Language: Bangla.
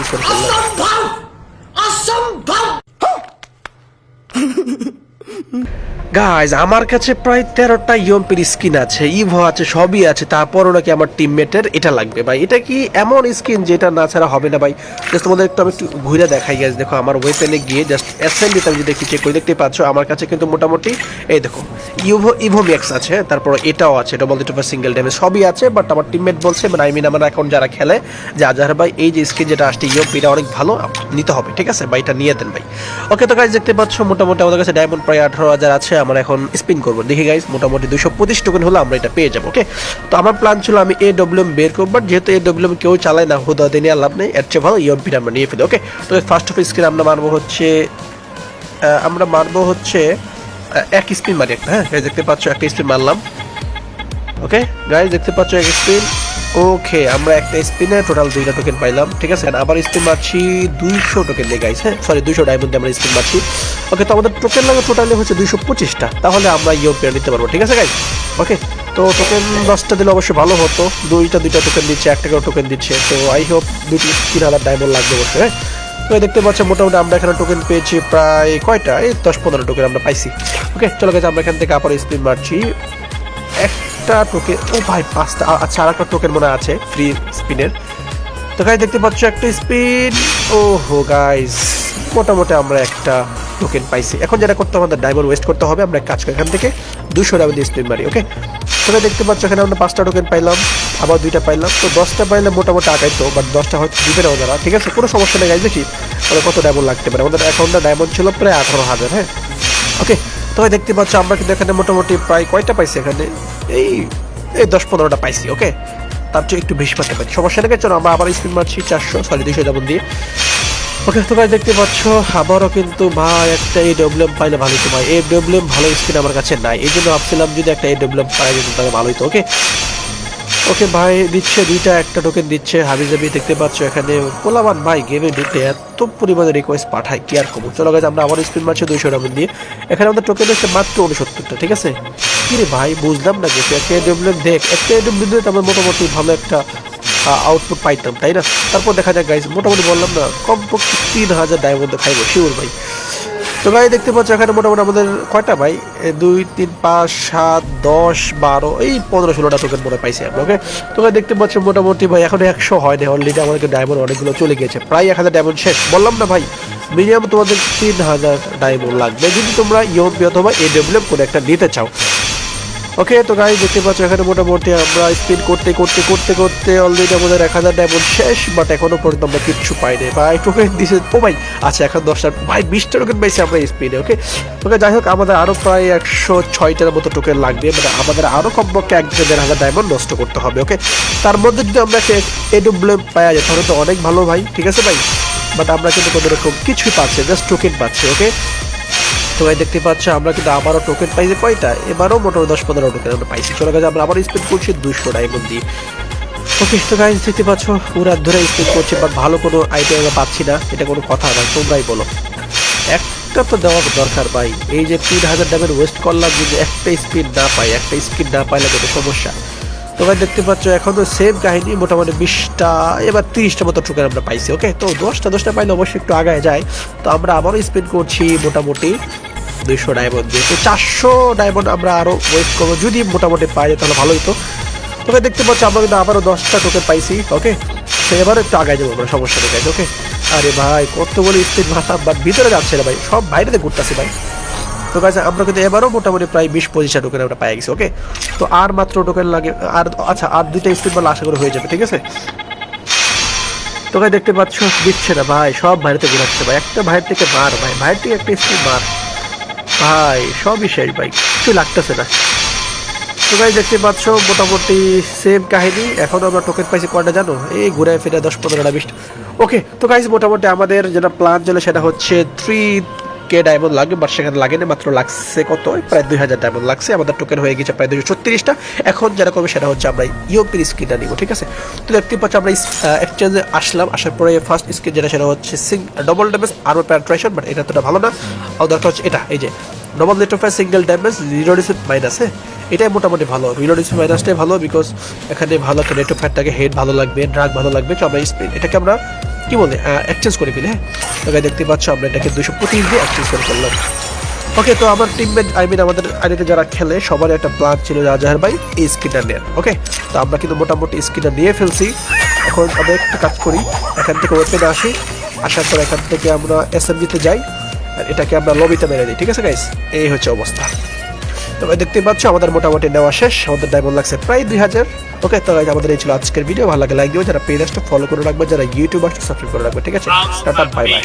করে ফেললাম। গাইজ আমার কাছে প্রায় 13টা ইউএমপির স্কিন আছে, ইভো আছে, সবই আছে, তারপরও নাকি আমার টিমমেটের এটা লাগবে ভাই। এটা কি এমন স্কিন যেটা না ছাড়া হবে না ভাই? জাস্ট তোমাদের আমি একটু ঘুরে দেখাই গাইজ। দেখো আমার ওয়েপেনে গিয়ে জাস্ট অ্যাসেম্বলিতে আমি যদি চেক করে দেখতে পাচ্ছ আমার কাছে কিন্তু মোটামুটি এই দেখো ইভো ম্যাক্স আছে, তারপর এটাও আছে, ডবল ডিটোফার সিঙ্গেল ড্যামেজ সবই আছে। বাট আমার টিমমেট বলছে মানে আই মিন আমার এখন যারা খেলে যে আজহার ভাই এই যে স্কিন যেটা আসছে ইউএমপিটা অনেক ভালো, নিতে হবে, ঠিক আছে ভাই, এটা নিয়ে দেন ভাই। ওকে তো গাইজ দেখতে পাচ্ছ মোটামুটি আমাদের কাছে ডায়মন্ড প্রায় 18,000 আছে। আমরা এখন স্পিন করবো, দেখি গাইজ মোটামুটি 225 টোকেন হলে আমরা এটা পেয়ে যাবো। ওকে তো আমার প্ল্যান ছিল আমি AWM বের করবো, বাট যেহেতু AWM কেউ চালায় না, হুদা দিয়ে নিয়ে লাভ নেই, এর চেয়ে ভালো ইউএমপিটা আমরা নিয়ে ফেলি। ওকে তো ফার্স্ট অফ স্ক্রিন আমরা মারবো হচ্ছে এক স্পিন মারি একটা। হ্যাঁ গাইজ দেখতে পাচ্ছ একটা স্পিন মারলাম। ওকে গাইজ দেখতে পাচ্ছ এক স্পিন। ওকে আমরা একটা স্পিনে টোটাল 2টা টোকেন পাইলাম, ঠিক আছে। আবার স্পিন মারছি 200 টোকেন দিয়ে গাইজ, হ্যাঁ সরি 200 ডায়মন্ড দিয়ে আমরা স্পিন মারছি। ওকে তো আমাদের টোকেন লাগে টোটালি হচ্ছে 225টা, তাহলে আমরা ইউপিআর নিতে পারবো, ঠিক আছে গাইজ। ওকে তো টোকেন 10টা দিলে অবশ্যই ভালো হতো, দুইটা টোকেন দিচ্ছে, একটা করে টোকেন দিচ্ছে, তো আই হোপ 2-3,000 ডায়মন্ড লাগবে অবশ্যই। হ্যাঁ তো দেখতে পাচ্ছ মোটামুটি আমরা এখানে টোকেন পেয়েছি প্রায় কয়টা, এই 10-15 টোকেন আমরা পাইছি। ওকে চলো গাইজ আমরা এখান থেকে আবার স্পিন মারছি একটা টোকেন। ও ভাই 5টা, আচ্ছা আর একটা টোকেন মনে আছে ফ্রি স্পিনের। তো গাইজ দেখতে পাচ্ছ একটা স্পিন। ও হো গাইজ মোটামুটি আমরা একটা টোকেন পাইছি। এখন যেটা করতে আমাদের ডায়মন্ড ওয়েস্ট করতে হবে, আমরা কাজ করি এখান থেকে 200 ডায়মন্ড দিয়ে স্পিন মারি। ওকে তোমরা দেখতে পাচ্ছ এখানে আমরা 5টা টোকেন পাইলাম, আবার 2টা পাইলাম, তো 10টা পাইলে মোটামুটি আগাইতো, বাট 10টা হয়তো দিবে না ওনারা, ঠিক আছে কোনো সমস্যা নেই গাইজ। দেখি আমাদের কত ডায়মন্ড লাগতে পারে। আমাদের অ্যাকাউন্টে ডায়মন্ড ছিল প্রায় 18,000। হ্যাঁ ওকে তো দেখতে পাচ্ছ আমরা কিন্তু এখানে মোটামুটি প্রায় কয়টা পাইছি, এখানে এই 10-15টা পাইছি। ওকে তার চেয়ে একটু বেশি পাতে পারি, সমস্যা নেই। চলো আমরা আবার স্পিন মারছি 200 ডায়মন্ড দিয়ে। ওকে তো গাইজ দেখতে পাচ্ছ আবারও কিন্তু ভাই একটা AWM পাইলে ভালো হতো ভাই। AWM ভালো স্কিন আমার কাছে নাই, এই জন্য ভাবছিলাম যদি একটা AWM পাই যেত তাহলে ভালো হতো। ওকে ওকে ভাই দিচ্ছে 2টা, একটা টোকেন দিচ্ছে হাবিজাবি। দেখতে পাচ্ছ এখানে পোলাবান ভাই গেমে ঢুকতে এত পরিমাণে রিকোয়েস্ট পাঠায় কি আর কমু। চলো গাইজ আমরা আবার স্পিন মারছি 200 ডায়মন্ড দিয়ে। এখানে আমাদের টোকেন হচ্ছে মাত্র 69টা, ঠিক আছে। কি রে ভাই বুঝলাম না যে একটা AWM দেখ, একটা AWM দিলে আমরা মোটামুটি ভালো একটা আউটপুট পাইতাম, তাই না। তারপর দেখা যাক গাইজ মোটামুটি বললাম না কমপক্ষে 3,000 ডায়মন্ড খাইবো শিওর ভাই। তো ভাই দেখতে পাচ্ছ এখানে মোটামুটি আমাদের কয়টা ভাই 2, 3, 5, 7, 10, 12 এই 15-16টা টোকেন মনে পাইছি আমরা। ওকে তো ভাই দেখতে পাচ্ছ মোটামুটি ভাই এখন 100 হয় না অলরেডি, আমাদেরকে ডায়মন্ড অনেকগুলো চলে গেছে, প্রায় 1000 ডায়মন্ড শেষ। বললাম না ভাই মিনিমাম তোমাদের 3,000 ডায়মন্ড লাগবে যদি তোমরা ইউএমপি অথবা AWM কোনো একটা নিতে চাও। ওকে তো গাইজ দেখতে পাচ্ছ এখানে মোটামুটি আমরা স্পিন করতে করতে করতে করতে অলরেডি আমাদের 1000 ডায়মন্ড শেষ, বাট এখনো পর্যন্ত আমরা কিচ্ছু পাইনি ভাই। টোকেন দিছে ও ভাই, আচ্ছা এখন 10টা ভাই 20টা টোকেন পাইছি আমরা স্পিনে। ওকে ওকে যাই হোক আমাদের আরও প্রায় 106টার মতো টোকেন লাগবে, মানে আমাদের আরও কমপক্ষে 1,500 ডায়মন্ড নষ্ট করতে হবে। ওকে তার মধ্যে যদি আমরা একটা AWM পাওয়া যায় তাহলে তো অনেক ভালো ভাই, ঠিক আছে ভাই। বাট আমরা কিন্তু কোনো রকম কিছুই পাচ্ছি, জাস্ট টোকেন পাচ্ছি। ওকে তো ভাই দেখতে পাচ্ছ আমরা কিন্তু আবারও টোকেন পাইছি কয়টা, এবারও মোটামুটি 10-15 টোকেন আমরা পাইছি। চলে গেছে আমরা আবার স্পিন করছি 200 ডায়মন্ড দিয়ে। ওকে তো গাইজ দেখতে পাচ্ছ পুরা ধরে স্পিন করছি, বাট ভালো কোনো আইটেম আমরা পাচ্ছি না, এটা কোনো কথা না, তোমরাই বলো। একটা তো দেওয়া দরকার ভাই, এই যে 3,000 ডায়মন্ড ওয়েস্ট করলাম যদি একটা স্পিন না পাই, একটা স্পিন না পাইলে কিন্তু সমস্যা। তো ভাই দেখতে পাচ্ছ এখন তো সেম কাহিনী, মোটামুটি 20টা এবার 30টা মতো টোকেন আমরা পাইছি। ওকে তো 10টা পাইলে অবশ্যই একটু আগায় যায়। তো আমরা আবারও স্পিন করছি মোটামুটি 200 ডায়মন্ড দিয়ে, তো 400 ডায়মন্ড আমরা আরও ওয়েস্ট করবো, যদি মোটামুটি পাই যায় তাহলে ভালোই তো। তোকে দেখতে পাচ্ছ আমরা কিন্তু আবারও 10টা টোকেন পাইছি। ওকে তো এবারও একটু আগায় যাবো আমরা, সমস্যা নেই। ওকে আরে ভাই কতগুলো স্পিন মারলাম বাট ভিতরে যাচ্ছে না ভাই, সব বাইরেতে ঘুরতেছি ভাই। তো গাইজ আমরা কিন্তু এবারও মোটামুটি প্রায় 20-25টা টোকেন আমরা পাই গেছি। ওকে তো আর মাত্র টোকেন লাগে, আর আচ্ছা আর 2টা স্পিন বলে আশা করে হয়ে যাবে, ঠিক আছে। তো গাইজ দেখতে পাচ্ছ দিচ্ছে না ভাই, সব বাইরেতে ঘুরাচ্ছে ভাই, একটা বাইরে থেকে মার ভাই, বাইরে থেকে একটা স্পিন মার ভাই, সবই শেষ ভাই, কিছু লাগতেছে না। তো গাইজ দেখতে পাচ্ছ মোটামুটি সেম কাহিনী, এখন আমরা টোকেন পাইছি কয়টা জানো, এই ঘুরে ফিরে 10-15টা 20টা। ওকে তো গাইজ মোটামুটি আমাদের যেটা প্ল্যান ছিল সেটা হচ্ছে 3K ডায়মন্ড লাগবে, বাট সেখানে লাগে না, মাত্র লাগছে কত প্রায় 2,000 ডায়মন্ড লাগছে। আমাদের টোকেন হয়ে গেছে প্রায় 236টা। এখন যেটা করবে সেটা হচ্ছে আমরা ইউপির স্ক্রিনটা নিব, ঠিক আছে। তো দেখতে পাচ্ছ আমরা এক্সচেঞ্জে আসলাম, আসার পরে ফার্স্ট স্ক্রিন যেটা সেটা হচ্ছে double damage armour penetration, but এটা তোটা ভালো না। আর দরকার হচ্ছে এটা, এই যে ডবল ডিটোফার সিঙ্গেল ড্যামেজ 0 মাইনাস। হ্যাঁ এটাই মোটামুটি ভালো। রিলোড স্পিড মাইনাসটাই ভালো, বিকজ এখানে ভালো একটা রেট অফ ফায়ার থাকে, হেড ভালো লাগবে, ড্রাগ ভালো লাগবে। তো আমরা স্পিড এটাকে আমরা কি বলে এক্সচেঞ্জ করে ফেলি। হ্যাঁ, তো দেখতে পাচ্ছ আমরা এটাকে 225 দিয়ে এক্সচেঞ্জ করে ফেললাম। ওকে, তো আমার টিমমেট আমাদের আইডিতে যারা খেলে সবার একটা প্ল্যান ছিল রাজাহার ভাই এই স্কিনটা নেয়ার। ওকে, তো আমরা কিন্তু মোটামুটি স্কিনটা নিয়ে ফেলছি। এখন আমরা একটা কাজ করি, এখান থেকে ওয়েপেনে আসি, আসার পর এখান থেকে আমরা এসএমজিতে যাই, আর এটাকে আমরা লবিতে মেরে দিই। ঠিক আছে গাইস, এই হচ্ছে অবস্থা। তবে দেখতে পাচ্ছ আমাদের মোটামুটি নেওয়া শেষ, আমাদের ডায়মন্ড লাগছে প্রায় 2000। ওকে, তো গাইস আমাদের এই ছিল আজকের ভিডিও। ভালো লাগে লাইক দিও, যারা পেজটা ফলো করে রাখবে, যারা ইউটিউব আসছে সাবস্ক্রাইব করে রাখবে। ঠিক আছে, টাটা, বাই বাই।